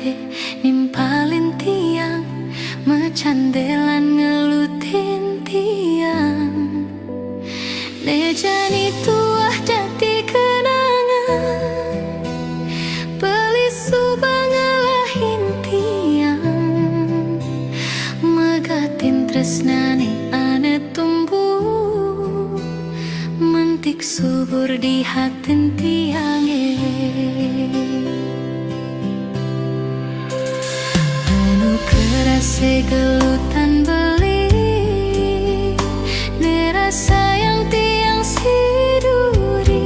hati nimpalin tiang, mecandelan ngelutin tiang. Nejani tuah jati kenangan, beli subang ngalahin tiang, megatin tresnane ane tumbuh, mentik subur di hatin tiange. Anu kerase gelutan beli, nerasa yang tiang siduri,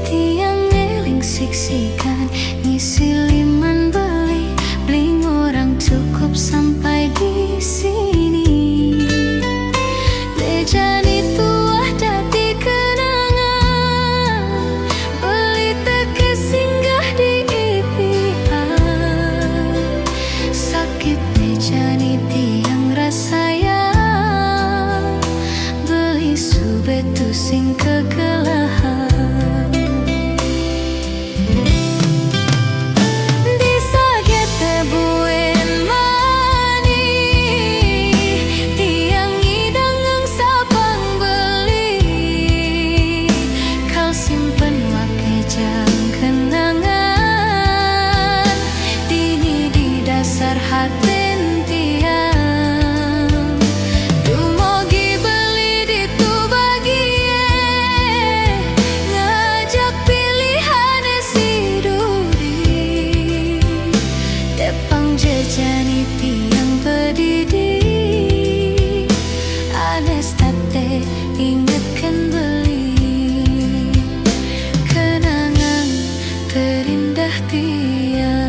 tiang ngeling siksikan ngisi liman beli, bling orang cukup sampai di sini. Nejani tuah jati kenangan, beli teke singgah di ipian, sakit nejani tiang rasayang, beli subetu sing kegelahan. Hatin tiang, dumogi beli di tu bagie, ngajak pilihan siduri, depang jejani tiang pedidi, anes tate ingatkan beli, kenangan terindah tiang.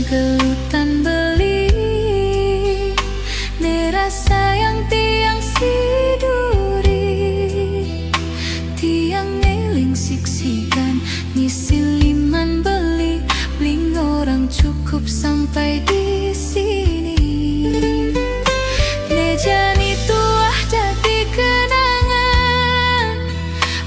Gelutan beli, nerasa yang tiang siduri, tiang ngeling siksikan ngisi liman beli, bling orang cukup sampai di sini. Nejani tuah jati kenangan,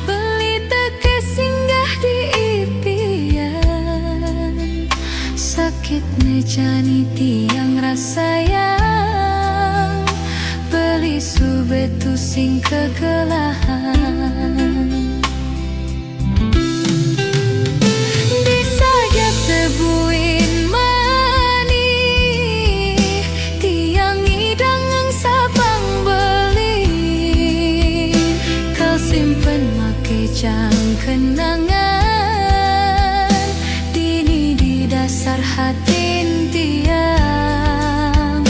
beli teke singgah di ipian, sakit nejani tiang rasayang, beli subetu sing kegelahan. Disajak tebuin mani, tiang idang sabang beli, kau simpen make jang kenangan, dini di dasar hatin tiang,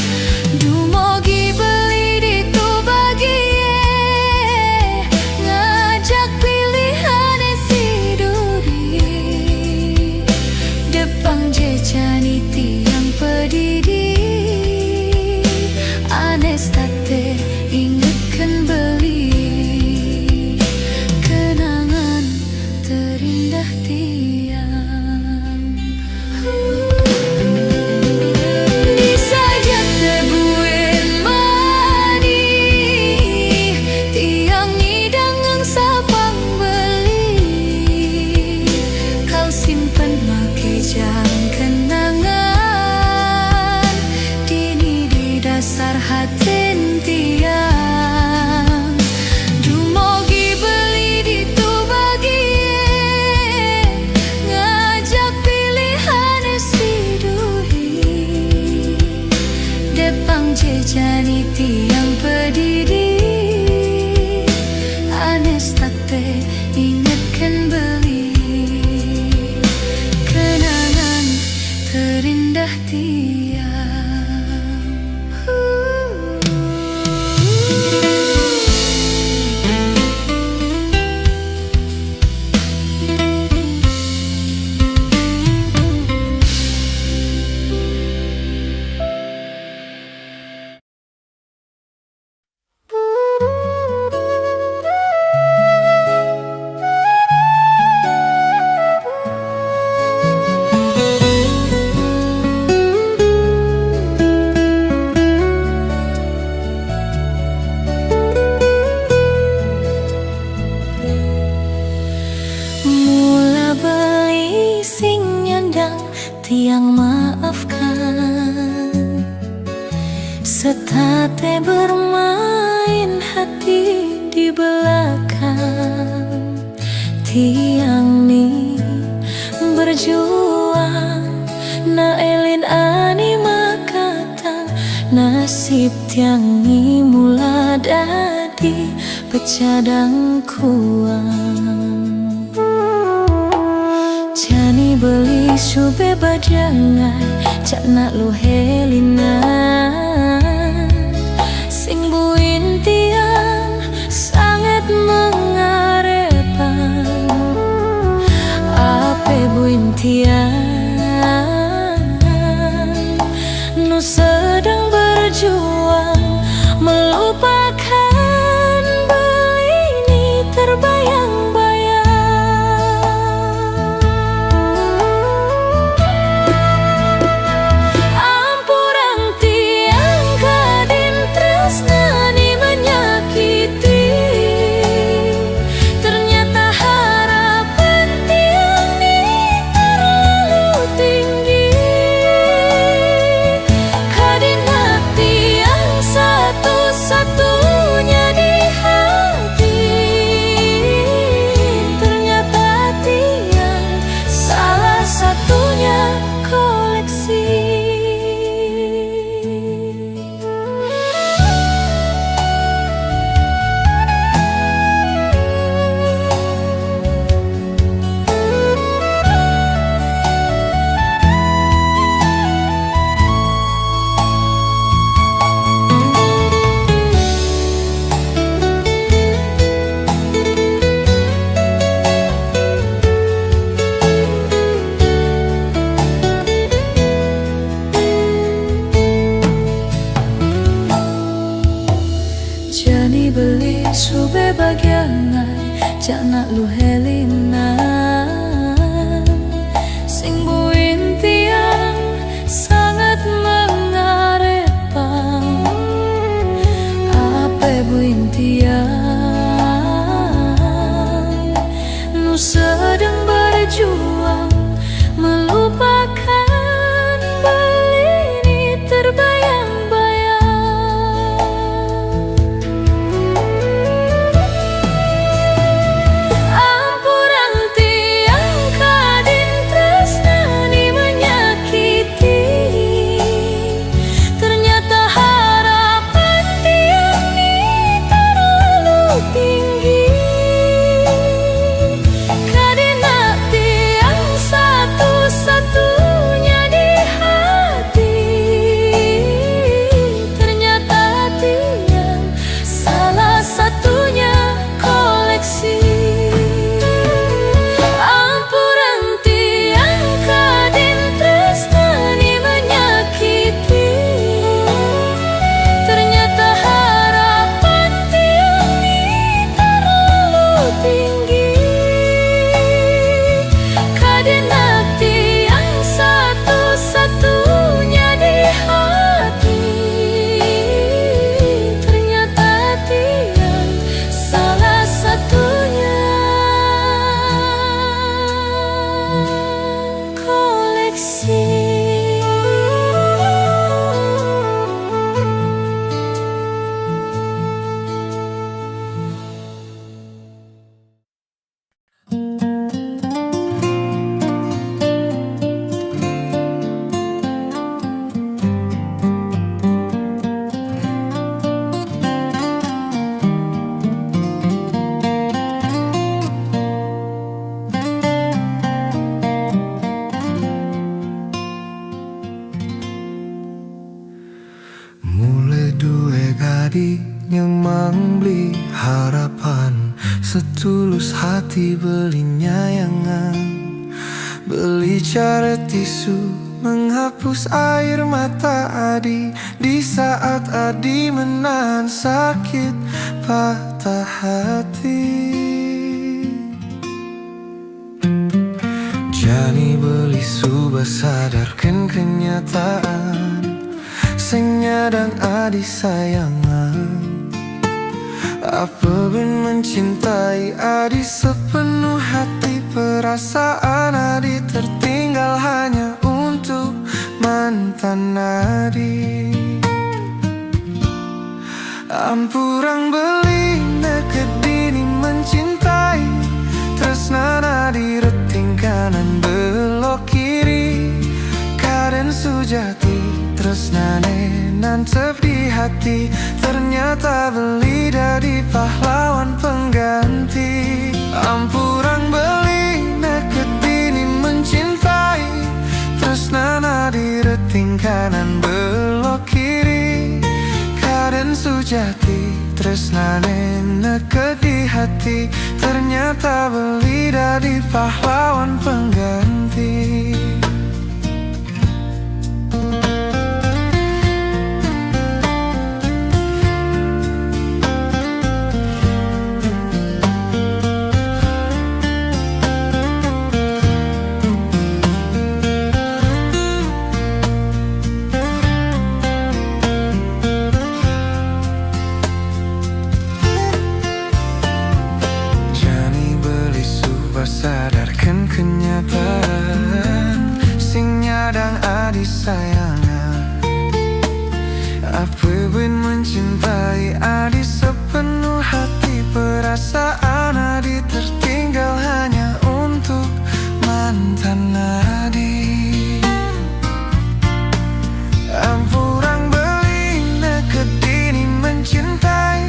dumogi beli di tu bagie, ngajak pilihan siduri, depang jejani tiang pedidi, anes tate ingatkan beli, kenangan terindah tiang. Disajak tebuin mani, tiang idang sabang beli, kau simpen make jang kenangan, dini di dasar hatin tiang, dumogi beli di tu bagie, ngajak pilihan siduri, depang jejani tiang pedidi, anes tate ingatkan beli, kenangan terindah tiang. tate bermain hati di belakang tiang ni berjuang na elin ani makatang nasib tiang ni mula dadi pecadang kuang jani beli sube bajangan cak nak lu helina sing buin tiang sangat mengarepan ape buin tiang nu sedang berjuang melupakan beli terbayang-bayang. Ampurang tiang kadin tresnani menyakiti, ternyata harapan tiang ni terlalu tinggi. Kadina tiang satu-satunya di hati, ternyata tiang salah satunya koleksi. Jani beli sube bagiangan cak nak lu helina sing buin tiang sangat mengarepan ape buin tiang nu sedang berjuang melupakan beli terbayang-bayang. Ampurang tiang kadin tresnani menyakiti, ternyata harapan tiang ni terlalu tinggi. Kadina tiang satu-satunya di hati, ternyata tiang salah satunya koleksi. Ampurang tiang kadin tresnani menyakiti, ternyata harapan tiang ni terlalu tinggi. Kadina tiang satu-satunya di hati, ternyata tiang salah satunya koleksi. Mulai duwe gadi yang membeli harapan, setulus hati beli nyayangan, beli cara tisu menghapus air mata Adi di saat Adi menahan sakit patah hati. Jani beli subah sadarkan kenyataan, sing nyadang Adi sayangan. Apa ben mencintai Adi sepenuh hati, perasaan Adi tertinggal hanya untuk mantan Adi. Ampurang beli nekedini mencintai, tresnana direting kanan belok kiri. Kaden sujati tresnane nancep di hati, ternyata beli dari pahlawan pengganti. Ampurang beli nekedini mencintai, tresnana direting kanan belok kiri. Kaden sujati tresnane neket di hati, ternyata beli dari pahlawan pengganti. Sadarkan kenyataan, sing nyadang adi sayangan. Apa ben mencintai adi sepenuh hati, perasaan adi tertinggal hanya untuk mantan adi. Ampurang beli nekedini mencintai,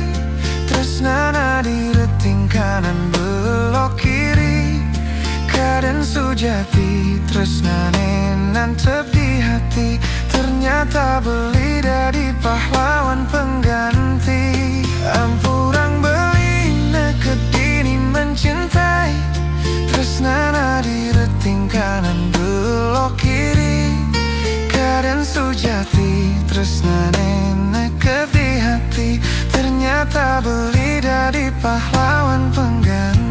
tresnana direting kanan belok kiri. Kaden sujati tresnane nancep di hati, ternyata beli dari pahlawan pengganti. Ampurang beli nekedini mencintai, tresnana direting kanan belok kiri. Kaden sujati tresnane neket di hati, ternyata beli dari pahlawan pengganti.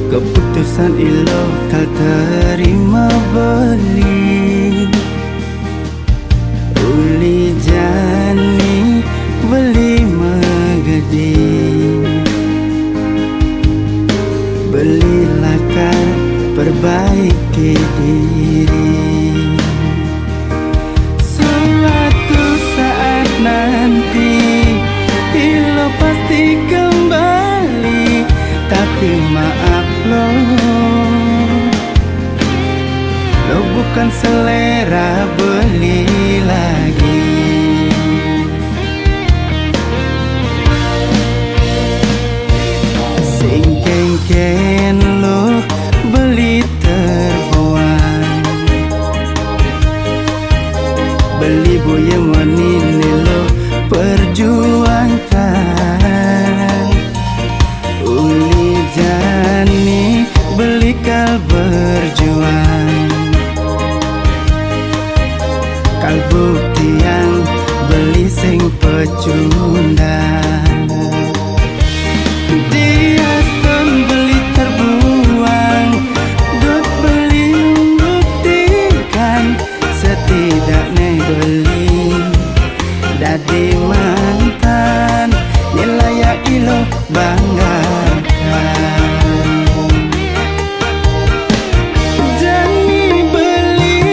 Keputusan ilo kal terima beli, uli jani beli megedi, belilah kar perbaiki diri. Suatu saat nanti ilo pasti kembali, tapi maaf lo bukan selera beli lagi. Sing kengken lo beli terbuang, beli boya menini lo perjuangkan. Uli jani beli kal berjuang, kal bukti yang beli sing pecundang. Dia stun beli terbuang, dot beli membuktikan setidaknya beli dadi mantan, nilai ilo banggakan. Jani beli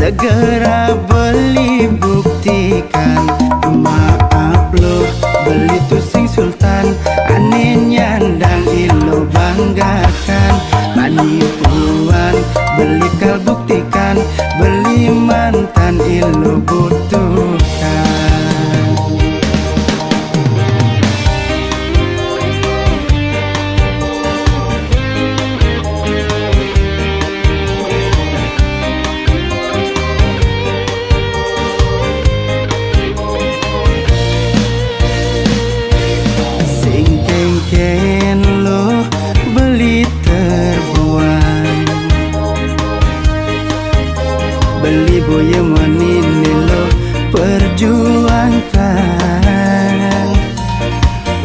segera beli buktikan. Maaf lo beli tu sing sultan, ane nyandang ilo banggakan. Panipuan beli kal buktikan, beli mantan ilo butuhkan. Beli boya monine lo perjuangkan.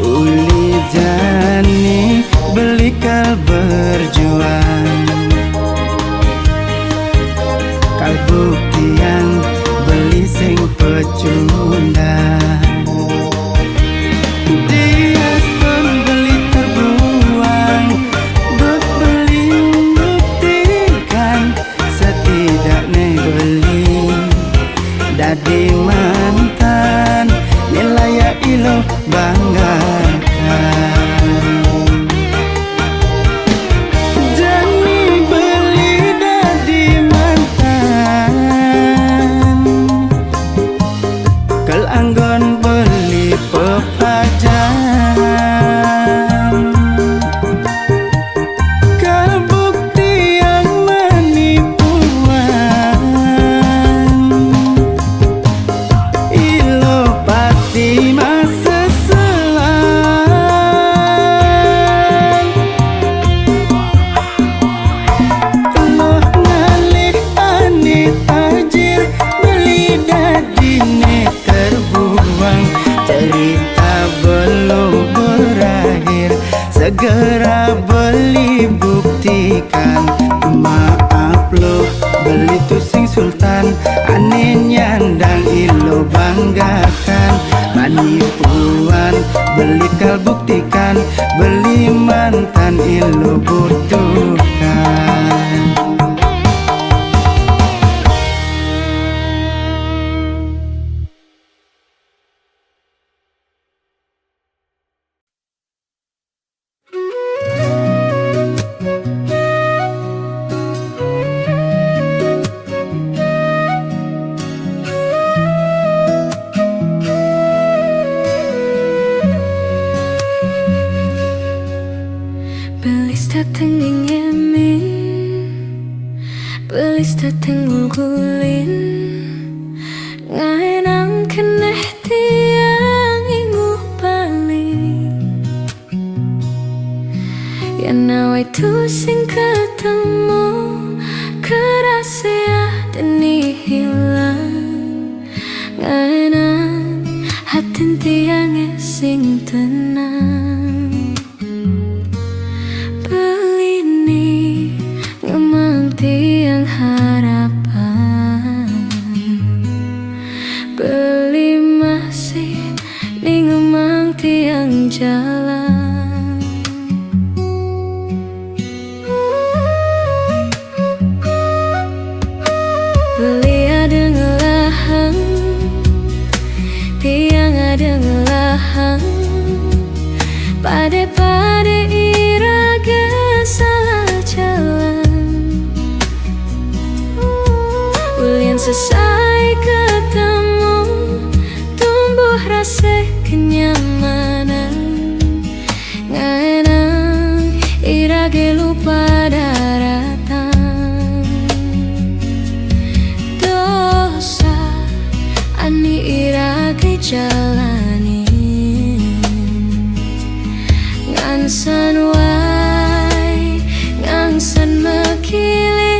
Uli jani beli kal berjuang, kal buktian beli sing pecundang. Dadi mantan nilai ilo banggakan. Jani beli dadi mantan, kel anggon beli pepajan, kal bukti yang menipuan. Di masa selang lo ngalih ane tajir, beli dadine terbuang. Cerita belum berakhir, segera beli buktikan. Maaf lo beli tu sing sultan, ane nyandang ilo banggakan. Panipuan beli kal buktikan, beli mantan ilo butuhkan. Dateng ngemin, belis dateng ngulkulin, ngaenang keneh tiang inguh paling. Ya nawai tu sing ketemu, kerasea deni hilang. Ngaenang hatin tiang sing tenang. Tiang harapan beli masih di ngemang tiang jalan. Beli ada ngelahang, tiang ada ngelahang. Pade-pade iraga salah jalan. Selesai ketemu, tumbuh rasa kenyamanan. Ngaenang irage lupa daratan. Dosa ani irage jalani. Ngansan wai, ngangsan mekili.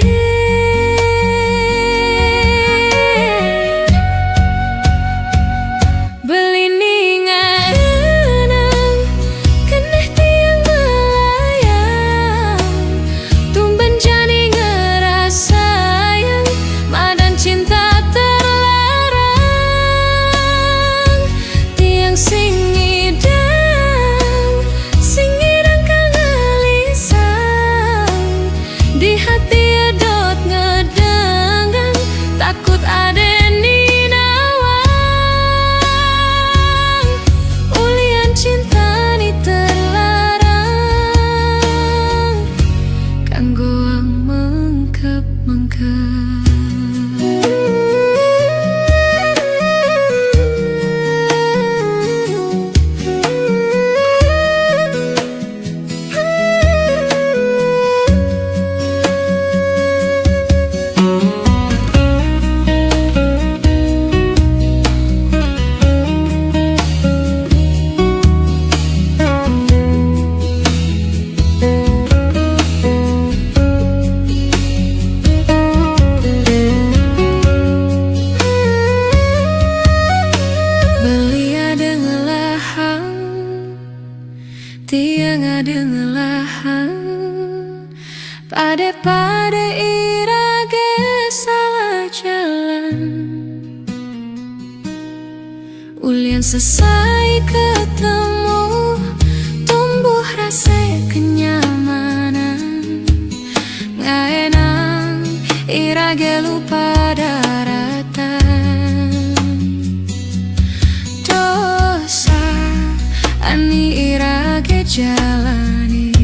Dengan selesai ketemu, tumbuh rasa kenyamanan. Nggak enak irage lupa daratan. Dosa ani irage jalani.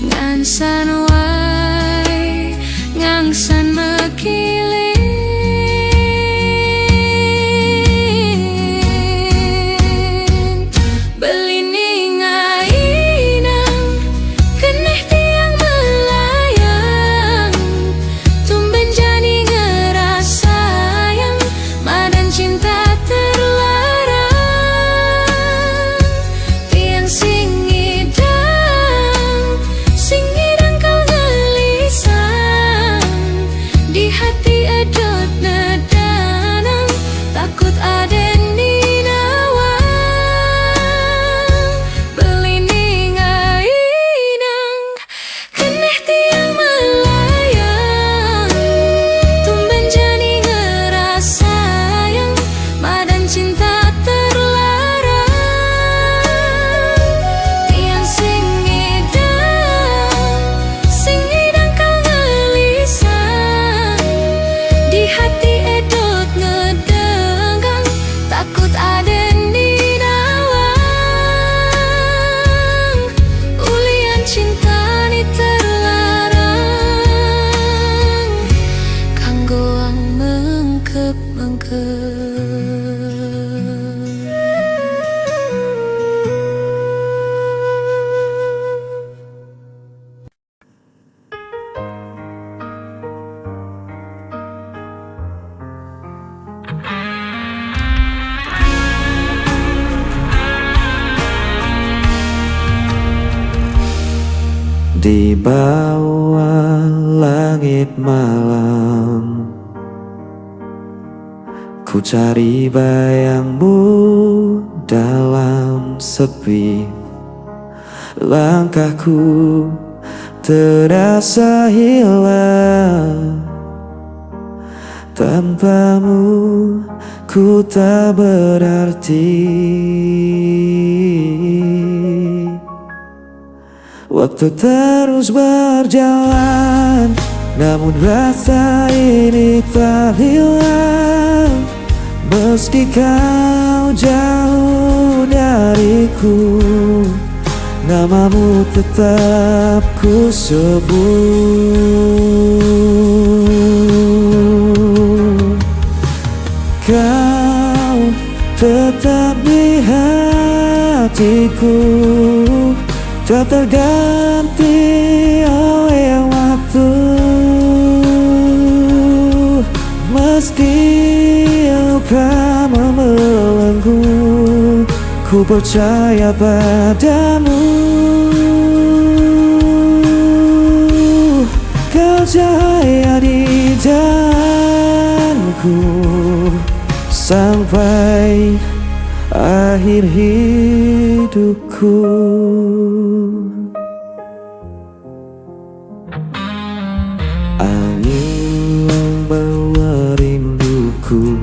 Ngangsan wae, ngangsan mekili. Di bawah langit malam, ku cari bayangmu dalam sepi. Langkahku terasa hilang, tanpamu ku tak berarti. Waktu terus berjalan, namun rasa ini tak hilang. Meski kau jauh dariku, namamu tetap ku sebut. Kau tetap di hatiku, tak terganti oleh waktu. Meski luka membelenggu, ku percaya padamu. Kau cahaya di jalanku sampai akhir hidupku. Angin membawa rinduku,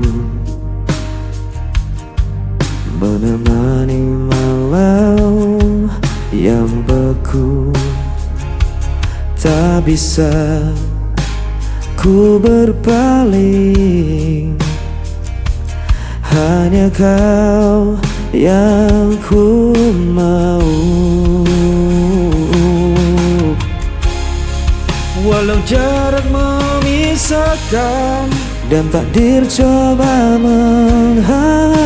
menemani malam yang beku. Tak bisa ku berpaling, hanya kau yang ku mau. Walau jarak memisahkan dan takdir coba menghalang,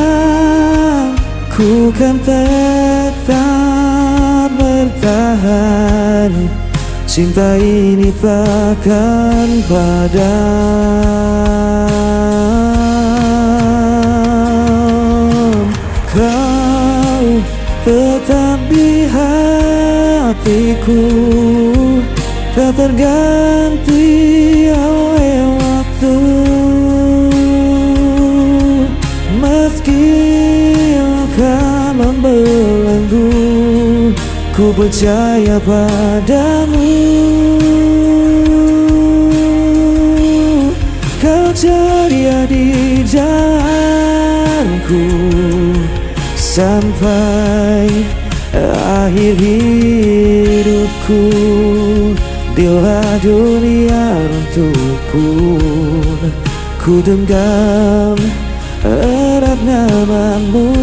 ku kan tetap bertahan. Cinta ini takkan padam. Kau tetap di hatiku, tak terganti oleh waktu. Meski luka membelenggu, ku percaya padamu. Kau ceria di jalan hatiku sampai akhir hidupku. Bila dunia untukku, ku genggam erat namamu.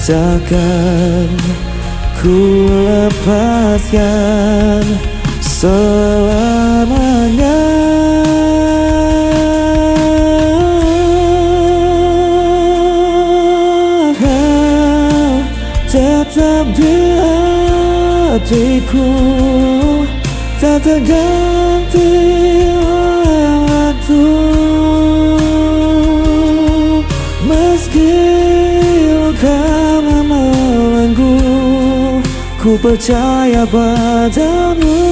Takkan ku lepaskan selamanya. Kau tetap di hatiku, tak terganti oleh waktu. Meski kau membelenggu, ku percaya padamu.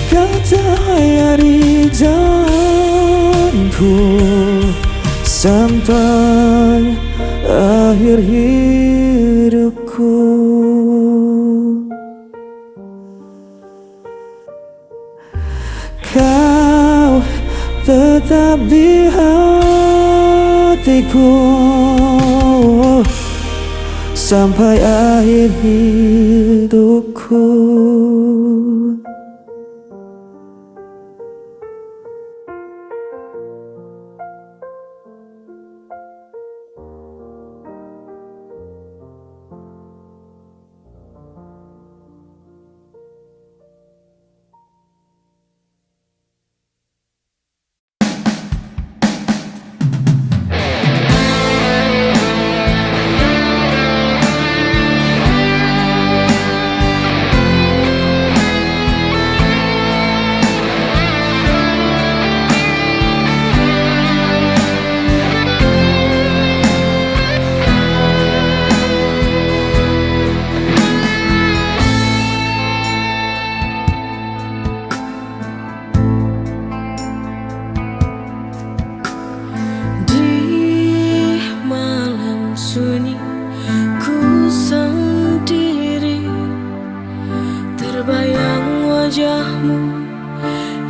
Kau cahaya di jalanku sampai akhir hidupku. Kau tetap di hatiku sampai akhir hidupku. Terbayang wajahmu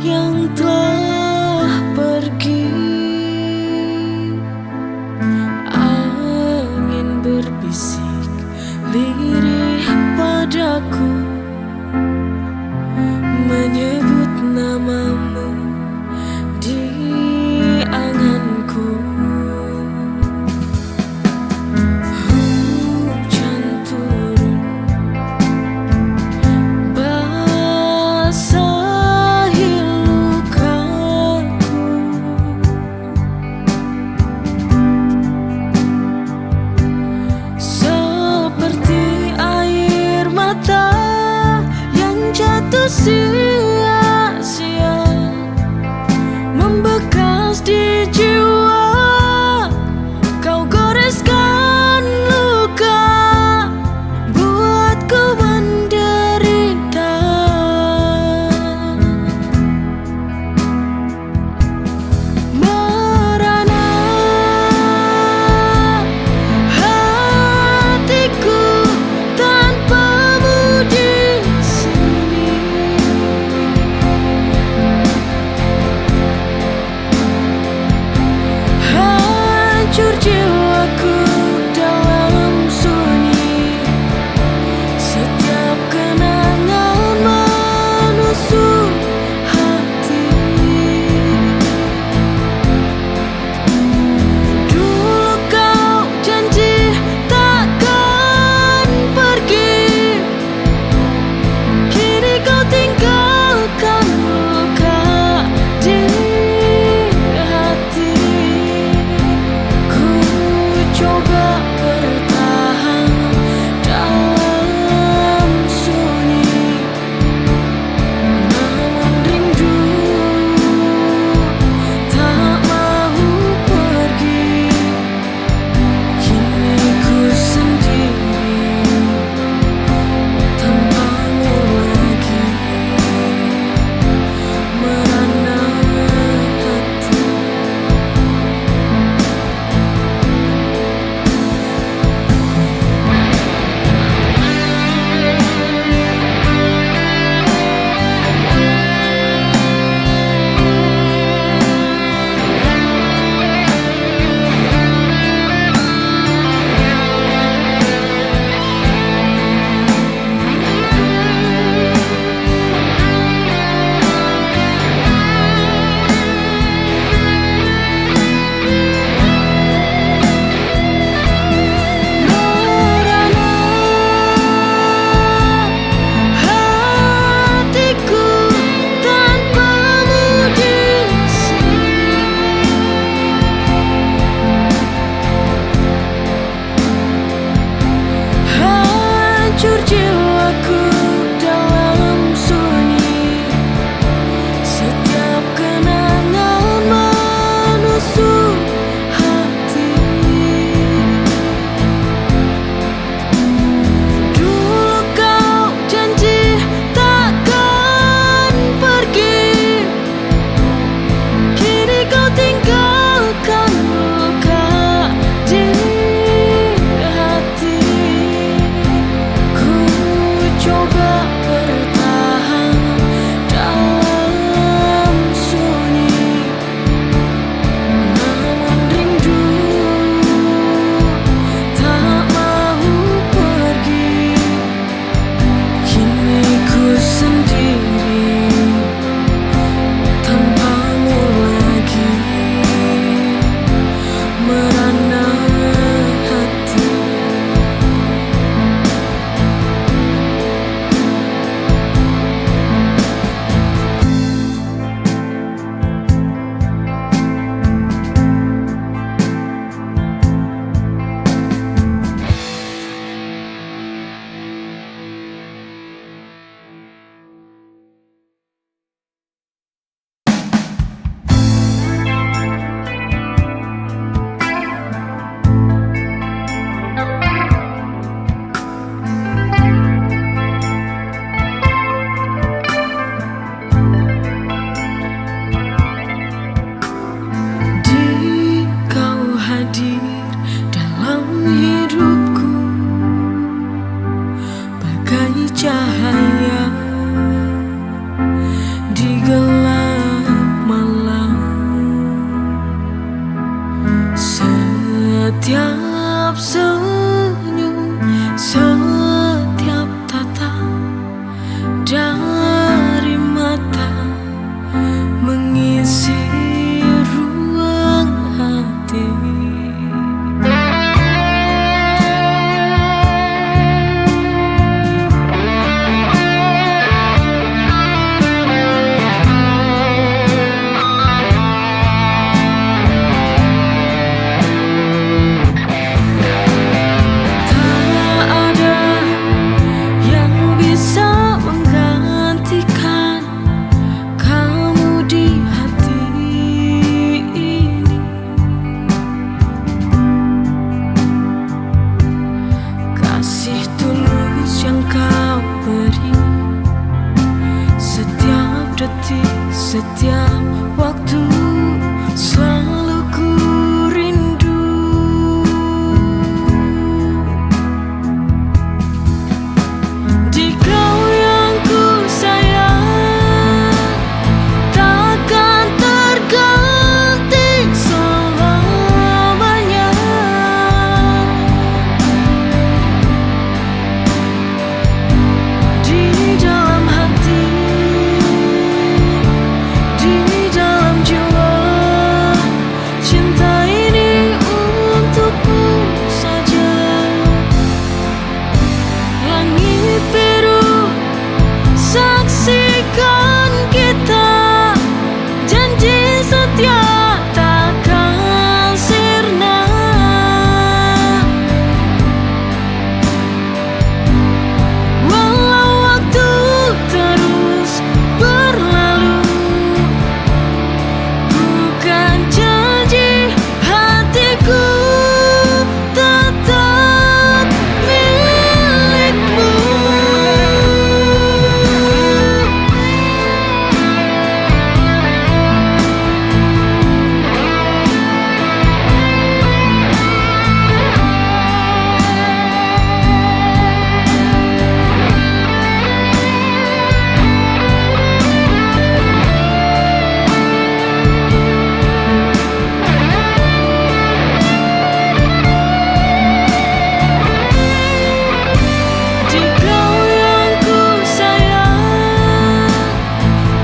yang telah pergi. Angin berbisik lirih padaku, menyebut namamu di anganku. Hujan turun basahi lukaku, seperti air mata yang jatuh sia-sia, membekas di jiwa. Kau goreskan luka, buatku menderita. Merana hatiku tanpamu di sini. setiap waktu selalu ku rindu. Di kau yang ku sayang takkan terganti selamanya. Di dalam hati, di dalam jiwa, cinta ini untukmu saja. Langit biru saksikan kita, janji setia takkan sirna. Walau waktu terus berlalu, bukan janji hatiku tetap milikmu. Di kau yang ku sayang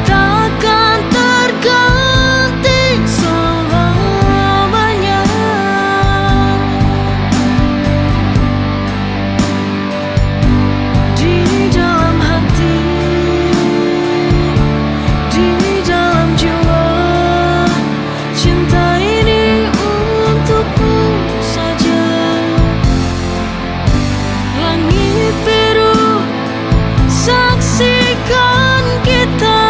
takkan terganti selamanya. Di dalam hati, di dalam jiwa, cinta ini untukmu saja. Langit biru saksikan kita,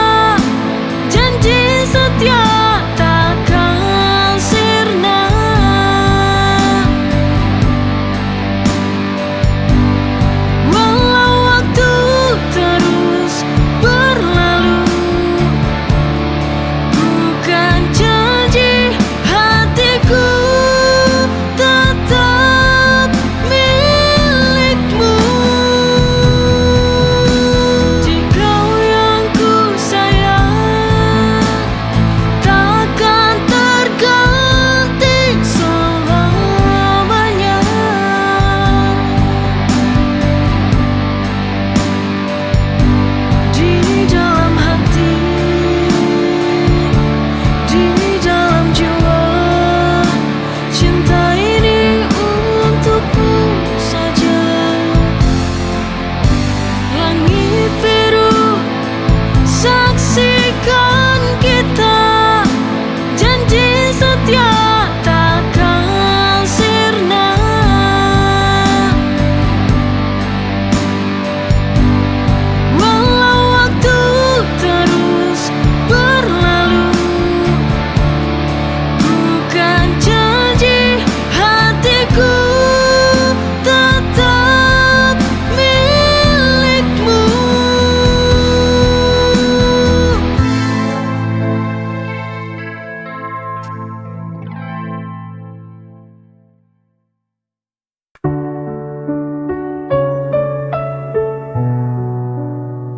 janji setia takkan sirna. Walau waktu terus berlalu, bukan janji hatiku tetap milikmu. Di kau yang ku sayang takkan terganti selamanya. Di dalam hati, di dalam jiwa, cinta ini untukmu saja. Langit biru saksikan kita, janji setia takkan sirna. Walau waktu terus berlalu, bukan janji hatiku tetap milikmu.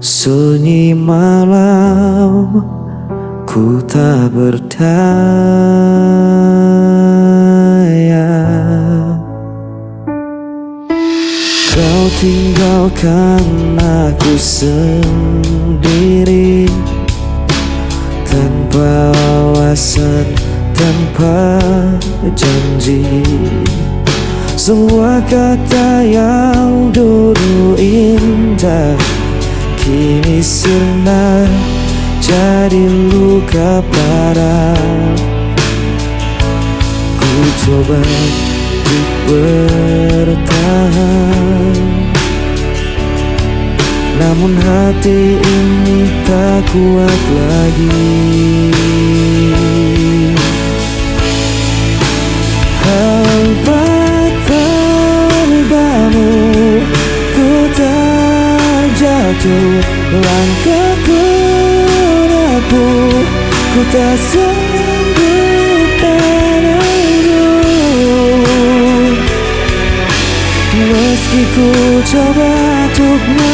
Sunyi malam, ku tak berdaya. Kau tinggalkan aku sendiri, tanpa alasan, tanpa janji. Semua kata yang dulu indah kini sirna jadi luka parah. Ku coba untuk bertahan, namun hati ini tak kuat lagi. Hampa tanpamu ku terjatuh, langkahku rapuh. ku tak sanggup menunggu. Meski ku coba untuk melupakan,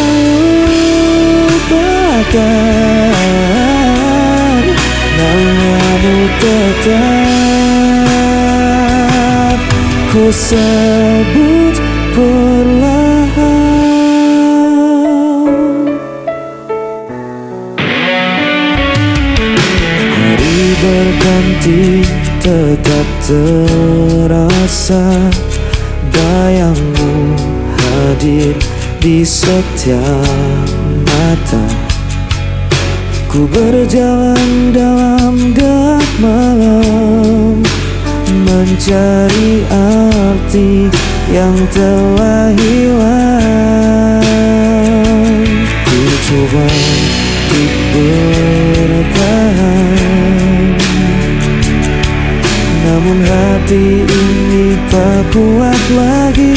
namamu tetap ku sebut perlahan. Hari berganti tetap terasa, bayangmu hadir di setiap mata. Ku berjalan dalam gelap malam, mencari arti yang telah hilang. Ku coba untuk bertahan, namun hati ini tak kuat lagi.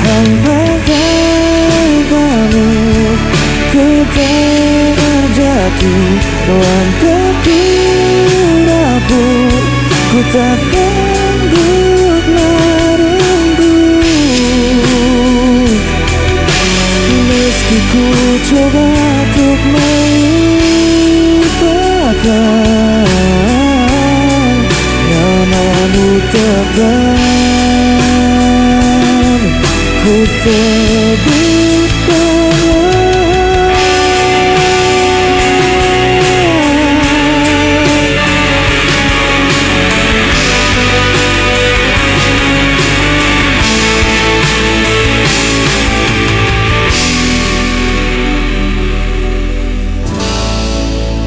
Hamba-hambamu ku terjatuh dalam terkiraku, ku tak sanggup menunggu. Meski ku coba untuk melupakan, namamu tetap ku sebut perlahan.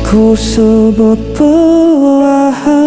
Ku sebut perlahan.